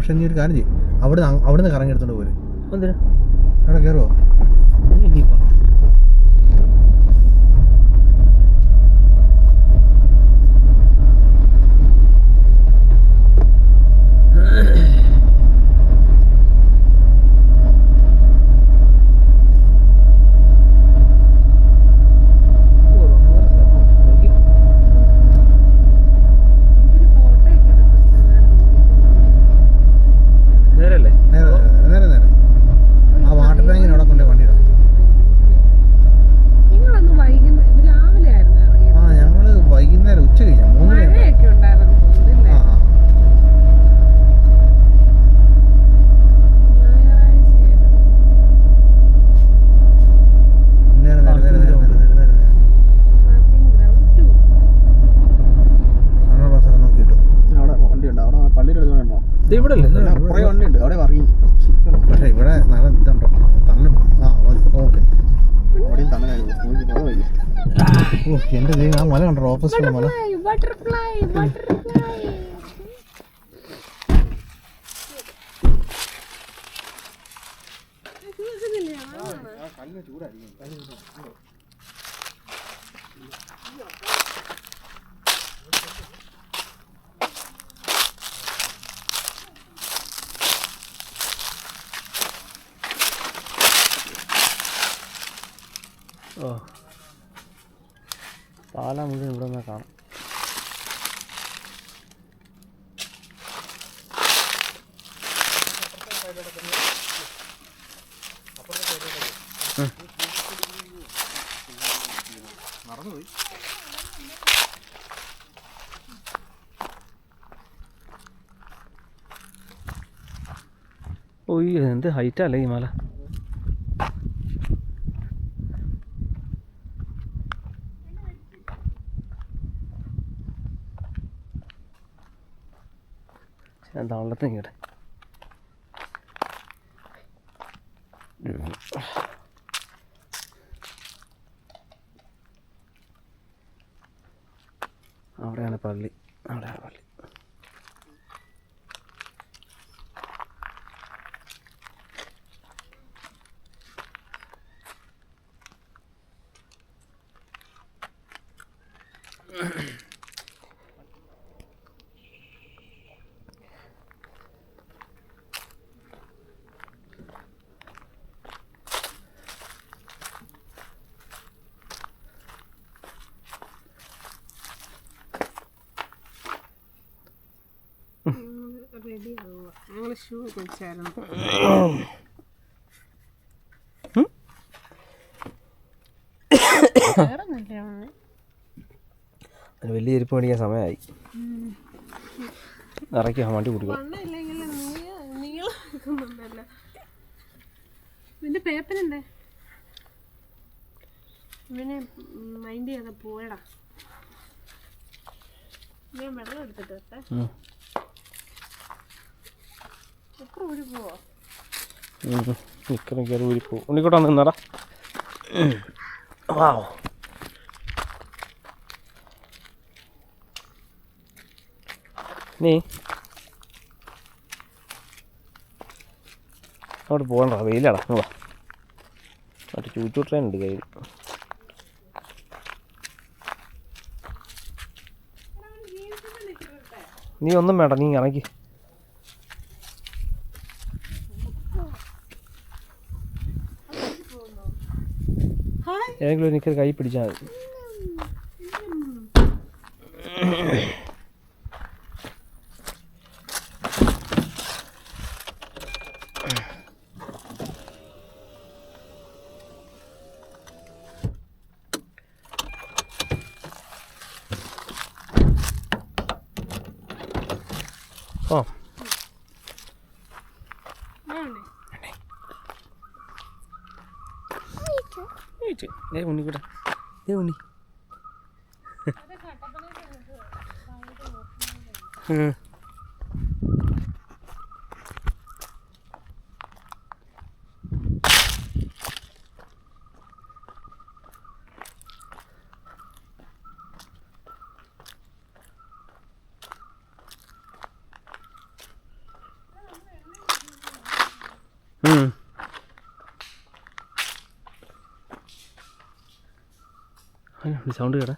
പക്ഷെ നീ ഒരു കാര്യം ചെയ്യും, അവിടുന്ന് കറങ്ങി എടുത്തോണ്ട് പോരും. അവിടെ കയറുമോ? പക്ഷെ ഇവിടെ നല്ല ഇതുണ്ടോ, തണലുണ്ടോ? ഓക്കെ. എന്റെ ദൈവം, ആ മല കണ്ടോ, ഓപ്പോസിറ്റ് മല. പാല മുഴുവൻ ഇവിടെ നിന്ന് കാണാം. മറന്നുപോയി. ഓയ്യോ, എന്ത് ഹൈറ്റല്ലേ ഈ മല. ഞാൻ തള്ളത്തിങ്ങടെ അവിടെയാണ് പള്ളി, അവിടെയാണ് പള്ളി. വലിയ ചെരുപ്പ് മേടിക്കാൻ സമയമായി. ഇറക്കി വണ്ടി കുടിക്കും. പേപ്പനുണ്ടേ ഇവനെ മൈൻഡ് ചെയ്യാതെ പോയടാ. ഞാൻ വെള്ളം എടുത്തിട്ട് എത്ര ഊരി പോവോ? നിൽക്കണ ഊരി പോവും. ഉണ്ണിക്കോട്ടാ നിന്നടാ. വാവ്, നീ അവിടെ പോകണ്ട, വെയിലാടാ. വാ, മറ്റേ ചൂച്ചു ട്രെയിൻ ഉണ്ട് കയ്യിൽ. നീ ഒന്നും വേണ്ട, നീ ഇറങ്ങി. ഏതെങ്കിലും എനിക്ക് കൈ പിടിച്ചാൽ മതി. ഓ, ഉണ്ണിക്കൂടെ ഉണ്ണി. അതിനുണ്ട് സൗണ്ട് കേടാ.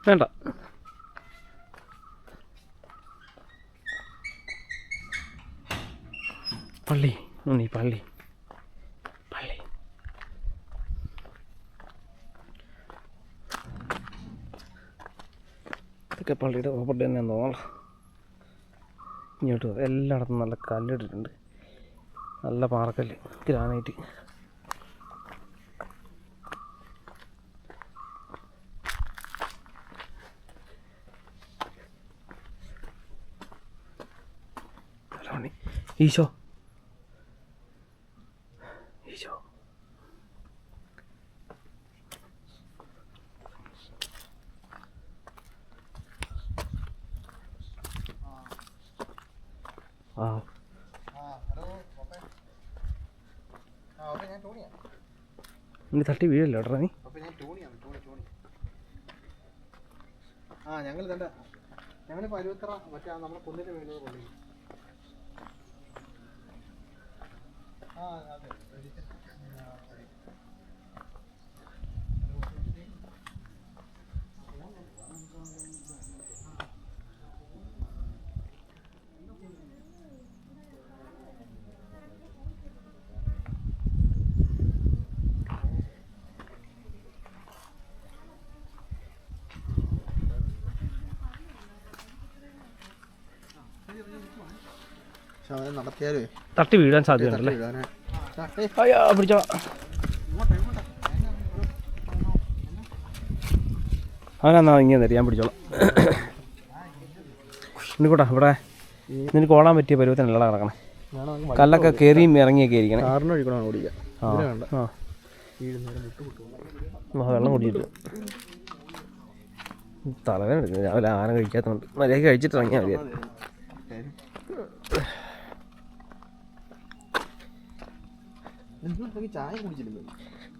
വേണ്ട. പള്ളി ഉണ്ണി പള്ളി പള്ളി. ഇതൊക്കെ പള്ളിയുടെ പ്രോപ്പർട്ടി തന്നെയാണെന്ന് തോന്നണം. ഇങ്ങോട്ട് എല്ലായിടത്തും നല്ല കല്ലിട്ടിട്ടുണ്ട്. നല്ല പാറക്കല്ല്, ഗ്രാനൈറ്റ്. ഈശോ ഈശോ. ആ നീ തട്ടി വീഴല്ലോ കേട്ടോ നീ. ഞങ്ങൾ പരുവത്തറ മറ്റേ നമ്മളെ കുന്നിൻ്റെ മേലെ കൊള്ളി. അതെ. നടത്തിയാലേ തട്ടി വീഴാൻ സാധ്യതയുണ്ടല്ലേ. അയ്യാ പിടിച്ചോ. അവനെന്നാ ഇങ്ങനെ തരും, ഞാൻ പിടിച്ചോളാം. ഇന്നിക്കൂട്ടാ ഇവിടെ നിനക്ക് ഓടാൻ പറ്റിയ പരുവത്തിനല്ല കിടക്കണേ. കല്ലൊക്കെ കയറിയും ഇറങ്ങിയൊക്കെ ഇരിക്കണേ. വെള്ളം കുടിച്ചിട്ട് തലവേദന എടുക്കുന്നത്. രാവിലെ ആന കഴിക്കാത്തതുകൊണ്ട് മര്യാദയ്ക്ക് കഴിച്ചിട്ട് ഇറങ്ങിയാൽ മതിയായിരുന്നു.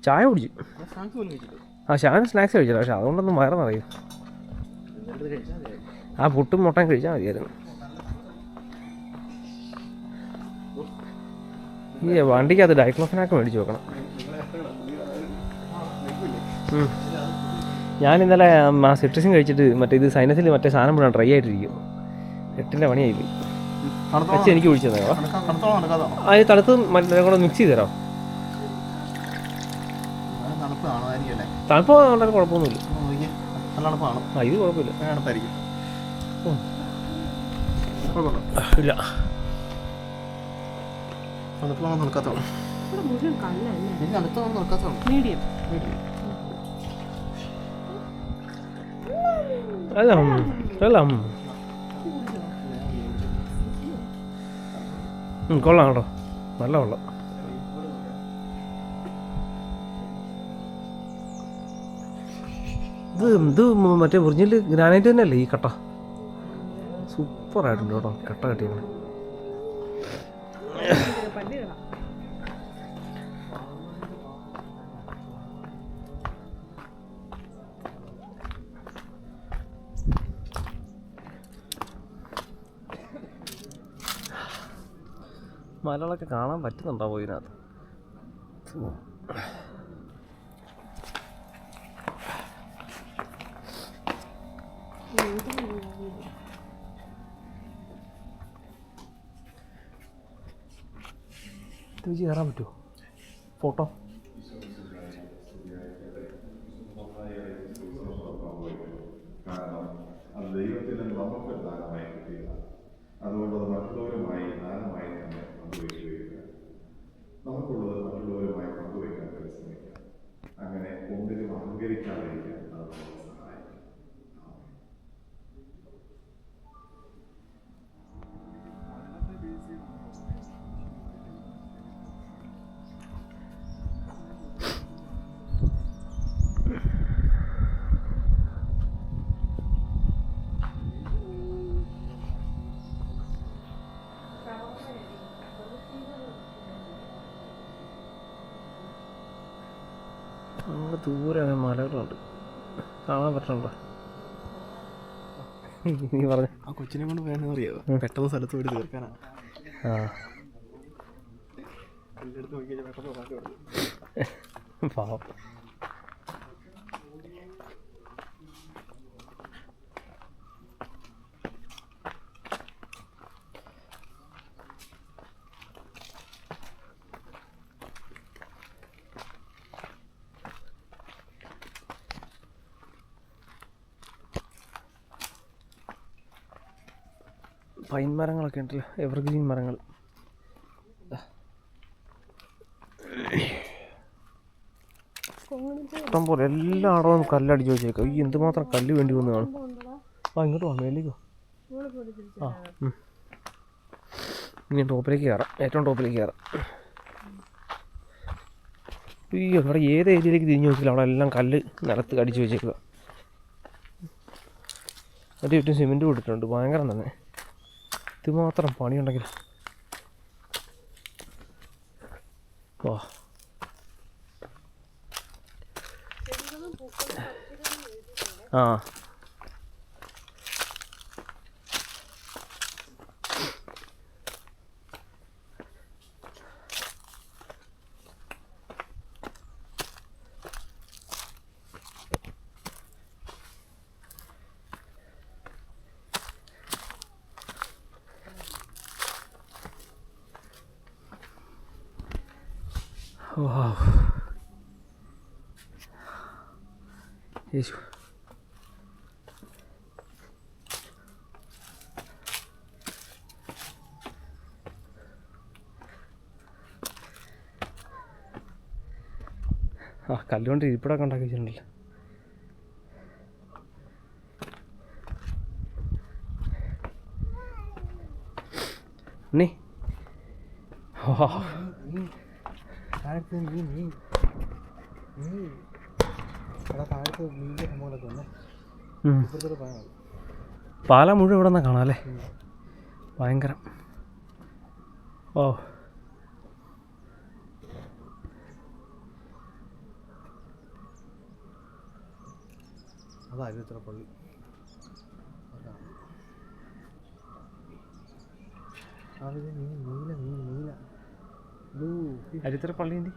ചായ കുടിച്ചു. ആ ഷാൻ സ്നാക്സ് കഴിച്ചില്ല, പക്ഷെ അതുകൊണ്ടൊന്നും വയറെന്നറിയും. ആ പുട്ടും മുട്ടയും കഴിച്ചാൽ മതിയായിരുന്നു. ഈ വണ്ടിക്കകത്ത് ഡൈക്ലോഫിനാക്ക് മേടിച്ച് വെക്കണം. ഞാൻ ഇന്നലെ ആ സിട്രിസിൻ കഴിച്ചിട്ട് മറ്റേ ഇത് സൈനസിൽ മറ്റേ സാധനം മുഴുവൻ ഡ്രൈ ആയിട്ടിരിക്കും. 8ന്റെ പണിയായില്ലേ വെച്ച് എനിക്ക് കുഴിച്ചു തന്നോ. അത് തണുത്ത് മറ്റേ കൂടെ മിക്സ് ചെയ്ത് തരാം. തണുപ്പ് വളരെ കുഴപ്പമൊന്നുമില്ല. ആ ഇത് കുഴപ്പമില്ല. ഇല്ല അല്ല കൊള്ളാം കേട്ടോ, നല്ല കൊള്ളാം. ഇത് മറ്റേ ഒറിജിനൽ ഗ്രാനൈറ്റ് തന്നെയല്ലേ ഈ കട്ട? സൂപ്പറായിട്ടുണ്ട് കേട്ടോ കട്ട കെട്ടിയാണ്. മലകളൊക്കെ കാണാൻ പറ്റുന്നുണ്ടാവും ഇതിനകത്ത്. തിരിച്ച് കയറാൻ പറ്റുമോ? ഫോട്ടോ ദൈവത്തിന് നമുക്ക് ദാനമായി കിട്ടിയതാണ്. അതുകൊണ്ട് അത് മറ്റുള്ളവരുമായി ദാനമായി തന്നെ പങ്കുവയ്ക്കുകയില്ല. നമുക്കുള്ളത് മറ്റുള്ളവരുമായി പങ്കുവയ്ക്കാൻ പരിശ്രമിക്കാം. അങ്ങനെ ഒന്നിനും അഹങ്കരിക്കാതിരിക്കാൻ അത് നമ്മളെ സഹായിക്കും. അങ്ങ് ദൂരെ മലകളുണ്ട്, കാണാൻ പറ്റണല്ലോ. നീ പറഞ്ഞു ആ കൊച്ചിനെ കൊണ്ട് വേണമെന്ന് അറിയാമോ? പെട്ടെന്ന് സ്ഥലത്ത് പോയിട്ട് തീർക്കാനാ. ആ പാവം. പൈൻ മരങ്ങളൊക്കെ ഉണ്ടല്ലോ, എവർഗ്രീൻ മരങ്ങൾ. ഇഷ്ടം പോലെ എല്ലായിടവും കല്ലടിച്ച് വെച്ചേക്കാം. ഈ എന്തുമാത്രം കല്ല് വേണ്ടി വന്നതാണ്. ഇങ്ങോട്ട് വാ, മേലേക്കോ. ഇനി ടോപ്പിലേക്ക് കയറാം, ഏറ്റവും ടോപ്പിലേക്ക് കയറാം. അയ്യോ, ഇവിടെ ഏത് ഏരിയയിലേക്ക് തിരിഞ്ഞു നോക്കില്ല, അവിടെ എല്ലാം കല്ല് നിലത്ത് കടിച്ച് വെച്ചേക്കുക. അത് ചുറ്റും സിമെൻറ്റ് കൊടുത്തിട്ടുണ്ട്. ഭയങ്കരം തന്നെ. ഇതുമാത്രം പണിയുണ്ടെങ്കിൽ വാ. ആ യേശു. ആ കല്ലുകൊണ്ട് ഇരിപ്പിടമൊക്കെ ഉണ്ടാക്കി വെച്ചിട്ടുണ്ടല്ലോ. നീ പാല മുഴുവൻ ഇവിടെ നിന്നാ കാണാം അല്ലേ? ഭയങ്കരം. ഓ അതാ അരുവിത്തറപ്പള്ളി. അരിത്തറപ്പള്ളിൻ്റെ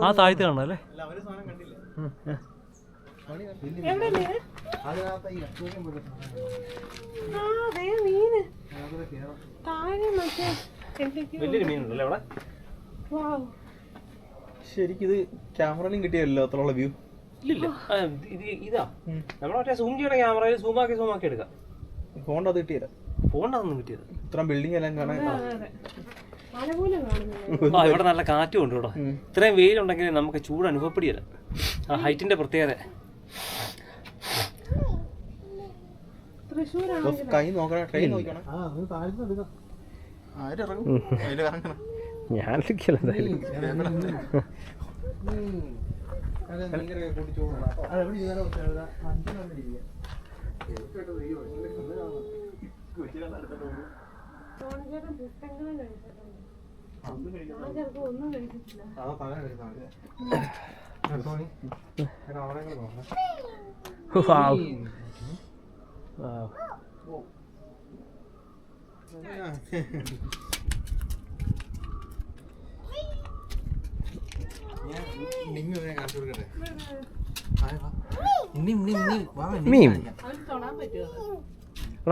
ആ താഴ്ത്ത് കാണാം അല്ലേ? വലിയൊരു മീനുണ്ടല്ലേ അവിടെ? ശരിക്കിത് ക്യാമറയിലും കിട്ടിയല്ലോ അത്രയുള്ള വ്യൂ. ഇല്ല ഇതാ നമ്മളെ മറ്റേ സൂം ചെയ്യണ ക്യാമറയിൽ സൂമാക്കി എടുക്കാം. ഫോണിൻ്റെ അത് കിട്ടിയല്ല, ഫോണിൻ്റെ അതൊന്നും കിട്ടിയത്. ഇത്രയും ബിൽഡിംഗ് എല്ലാം കാണാൻ. ആ ഇവിടെ നല്ല കാറ്റും ഉണ്ട് കേട്ടോ. ഇത്രയും വെയിലുണ്ടെങ്കിൽ നമുക്ക് ചൂട് അനുഭവപ്പെടില്ല. ആ ഹൈറ്റിന്റെ പ്രത്യേകത. കൈ നോക്കണം, ട്രെയിൻ നോക്കണം. ഞാൻ എന്തായാലും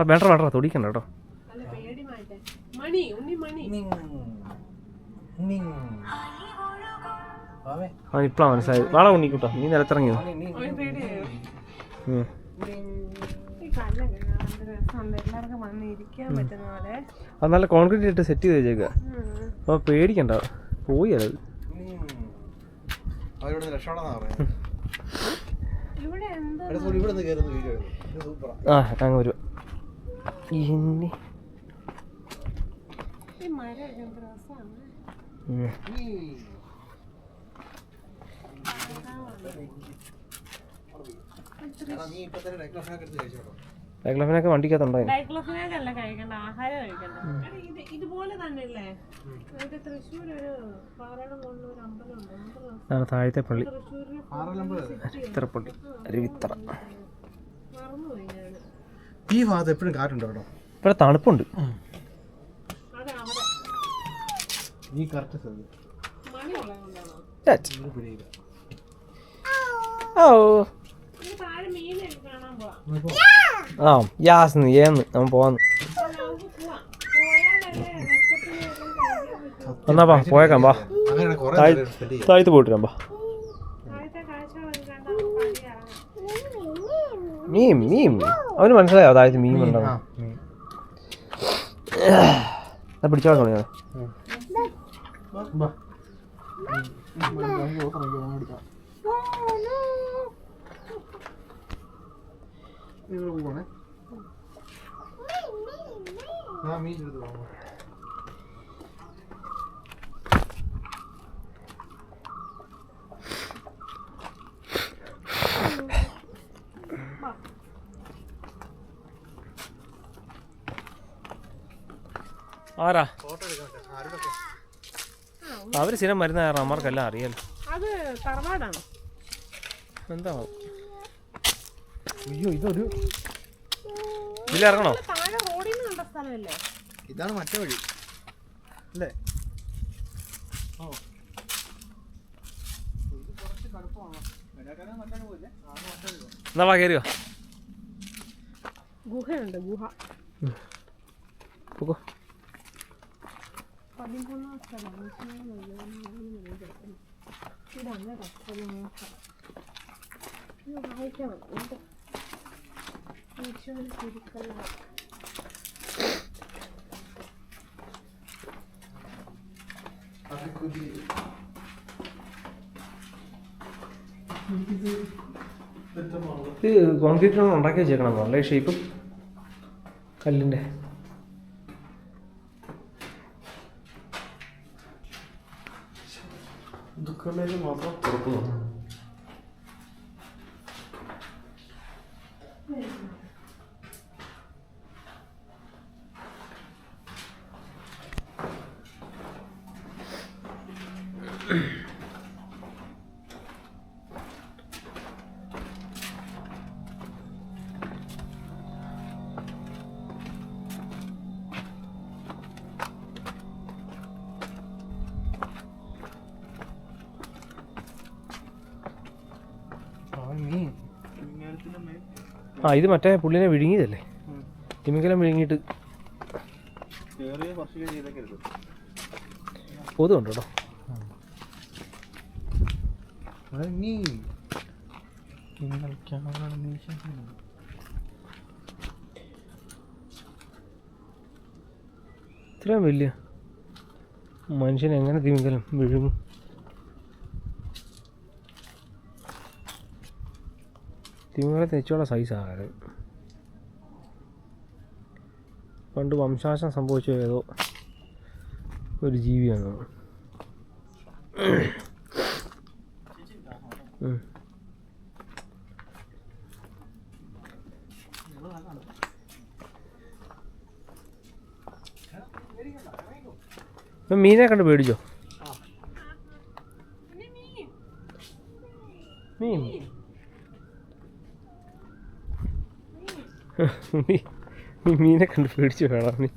വേണ്ട തൊടിക്കണ്ട കേട്ടോ. ഇപ്പഴാ മനസ്സിലായി. വാള ഉണ്ണിക്കൂട്ടോ, നീ നിലത്തിറങ്ങിയോ? അത് നല്ല കോൺക്രീറ്റ് ഇട്ട് സെറ്റ് ചെയ്ത് വെച്ചേക്കുക. അപ്പോൾ പേടിക്കണ്ട, പോയി അത്. ആ അങ്ങ് വരുക. ഇനി ഡൈക്ലോഫിനൊക്കെ വണ്ടിക്കകത്തുണ്ടായി. താഴത്തെ പള്ളി അരിവിത്തറപ്പള്ളി, അരുവിത്തറ. ഈ ഭാഗത്ത് എപ്പോഴും കാറ്റുണ്ടോ കേട്ടോ? ഇവിടെ തണുപ്പുണ്ട്. ഈ കറക്റ്റ് സ്ഥലം മണി ഉള്ളതുകൊണ്ടാണോ? പിടിയില്ല. ഓ ഇത് താഴെ മീനൊക്കെ കാണാൻ പോവാം. ആ യാസ് ഏന്ന് നമ്മൾ പോവാന്ന്. നമുക്ക് പോവാം. പോയാലല്ലേ വെക്കത്തിന് എല്ലാം കഴിക്കാൻ പറ്റും. എന്നാ വാ പോയേക്കാം. വാ അങ്ങനെ കുറെ താഴ് നേരം spend ചെയ്യാം. താഴത്ത് പോയിട്ട് വരാം. വാ താഴത്തെ കാഴ്ചകളൊക്കെ കണ്ടാൽ നമുക്ക് പണിയാണ്. മീൻ അവന് മനസ്സിലായോ താഴത്ത് മീൻ ഉണ്ടെന്ന്? ആ, മീൻ. പിടിച്ചോളാം ഞാൻ. ബാ. ഇവിടെ പോവാണേ. ആ മീൻ എടുത്ത് പോകാം. ആരാ ഫോട്ടോ എടുക്കാം. ആരോടൊക്കെ? അവർ സ്ഥിരം മരുന്ന് കാരണം അമ്മർക്കെല്ലാം അറിയാലോ. അത് തറവാടാണോ? എന്താ അയ്യോ ഇതൊരു ഇതിലിറങ്ങണോ? താഴെ റോഡിൽ നിന്ന് കണ്ട സ്ഥലമല്ലേ? ഇതാണ് മറ്റേ വഴി അല്ലേ? ഓ ഇത് കുറച്ച് കടുപ്പമാണ്. മറ്റേ പോലെ എന്നാ വാ കയറിയോ. ഗുഹയുണ്ട്, ഗുഹ. പോകോ. 13 സ്ഥലം. ഇതാണ് സ്ഥലം. ഇത് വായിക്കണം. ഇത് ഈശോയുടെ തിരുക്കല്ലാണ്. ഇത് കോൺക്രീറ്റ് ഉണ്ടാക്കി വെച്ചേക്കണം. നല്ല ഷേപ്പ് കല്ലിൻ്റെ. ദുഃഖമേല് മാത്രം പുറത്തു വന്നു. ആ ഇത് മറ്റേ പുള്ളിനെ വിഴുങ്ങിയതല്ലേ? തിമിംഗലം വിഴുങ്ങിയിട്ട് കൊതുണ്ട് കേട്ടോ. ഇത്രയും വലിയ മനുഷ്യൻ എങ്ങനെ തിമിംഗലം വിഴുങ്ങും? തിമിംഗലത്തിന് ഇച്ചോടെ സൈസാണ്. പണ്ട് വംശനാശം സംഭവിച്ച ഏതോ ഒരു ജീവിയാണ്. മീനെ കണ്ട് പേടിച്ചോ? മീൻ മീനെ കണ്ട് പേടിച്ചു വേണം നീ.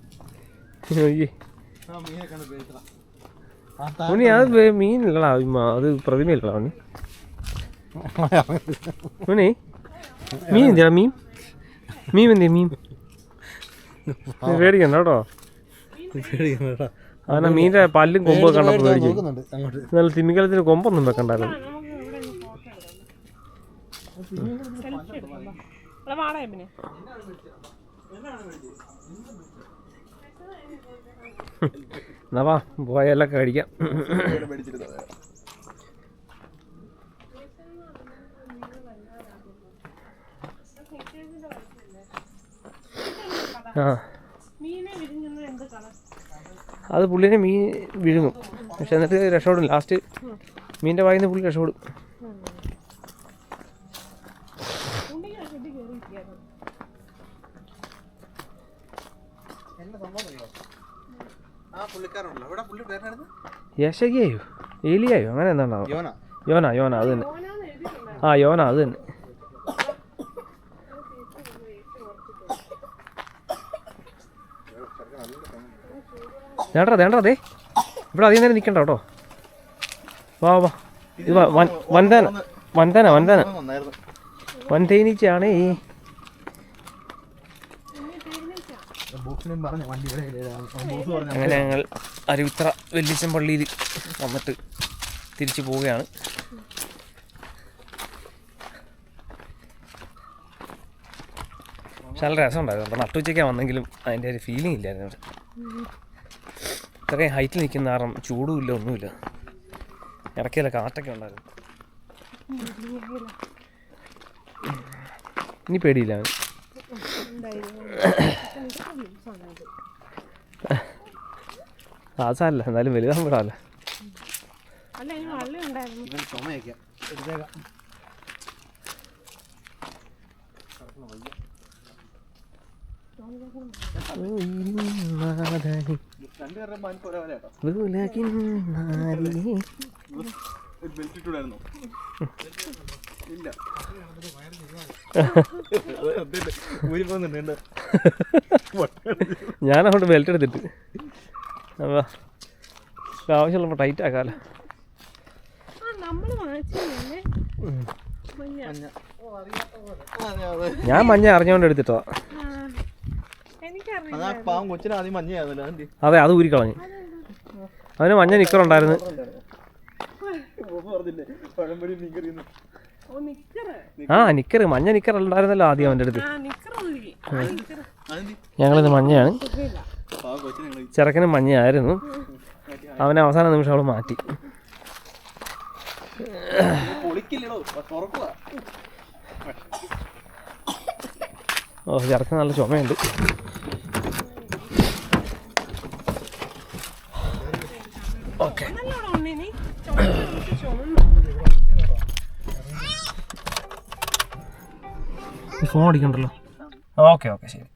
ഉണ്ണി അത് മീനില്ലടാ, അത് പ്രതിമയില്ലടാ ഉണ്ണി. ഉണ്ണി മീൻ എന്തിനാ? മീൻ മീൻ എന്തിനാ? മീൻ പേടിക്കണ്ട കേട്ടോ. അങ്ങനെ മീൻ്റെ പല്ലും കൊമ്പൊക്കെ കണ്ടപ്പോൾ പേടിച്ചു. നല്ല തിമിംഗലത്തിന് കൊമ്പൊന്നും വെക്കണ്ടായിരുന്നു. എന്നാ വാ പോയെല്ലാം കഴിക്കാം. ആ അത് പുള്ളിനെ മീൻ വിഴുങ്ങും. പക്ഷെ എന്നിട്ട് രക്ഷപ്പെടും. ലാസ്റ്റ് മീൻ്റെ വായിൽ നിന്ന് പുള്ളി രക്ഷപ്പെടും. യശകിയായോ ഏലിയായോ അങ്ങനെ എന്താണ്ടാവും? യോന യോന അത് തന്നെ. ആ യോന അത് തന്നെ. വേണ്ടതേ ഇവിടെ അധികം നേരം നിൽക്കണ്ട കേട്ടോ. വാ വാ, ഇത് വൻതേന വൻതേന വൻതേന വൻതേനീച്ചയാണേ. അങ്ങനെ ഞങ്ങൾ അരുവിത്ര വെല്ലിച്ചൻ പള്ളിയിൽ വന്നിട്ട് തിരിച്ചു പോവുകയാണ്. പക്ഷെ നല്ല രസമുണ്ടായിരുന്നു കേട്ടോ. നട്ടുച്ചയ്ക്കാണ് വന്നെങ്കിലും അതിൻ്റെ ഒരു ഫീലിംഗ് ഇല്ലായിരുന്നു അവിടെ. ഇത്രയും ഹൈറ്റിൽ നിൽക്കുന്ന കാരണം ചൂടും ഇല്ല, ഒന്നുമില്ല. ഇടയ്ക്കല്ല കാറ്റൊക്കെ ഉണ്ടായിരുന്നു. ഇനി പേടിയില്ല അവൻ. സാരല്ല, എന്തായാലും വലുതാൻ വിടാമല്ലോ. ഞാനങ്ങോട്ട് ബെൽറ്റ് എടുത്തിട്ട് ആവശ്യമുള്ളപ്പോൾ ടൈറ്റ് ആക്കാമല്ലോ. ഞാൻ മഞ്ഞ അറിഞ്ഞോണ്ട് എടുത്തിട്ടോ. അതെ, അത് ഊരിക്കളഞ്ഞ്. അവന് മഞ്ഞ നിക്കറുണ്ടായിരുന്നു. ആ നിക്കറ്, മഞ്ഞ നിക്കർ ഉണ്ടായിരുന്നല്ലോ ആദ്യം അവൻ്റെ അടുത്ത്. ഞങ്ങളിത് മഞ്ഞയാണ്. ചെറുക്കനും മഞ്ഞയായിരുന്നു. അവനെ അവസാന നിമിഷം അവൾ മാറ്റി. ഓ, ചെറുക്കൻ നല്ല ചുമയുണ്ട്. ഓക്കെ, ഫോൺ അടിക്കണ്ടല്ലോ. ഓക്കെ ഓക്കെ ശരി.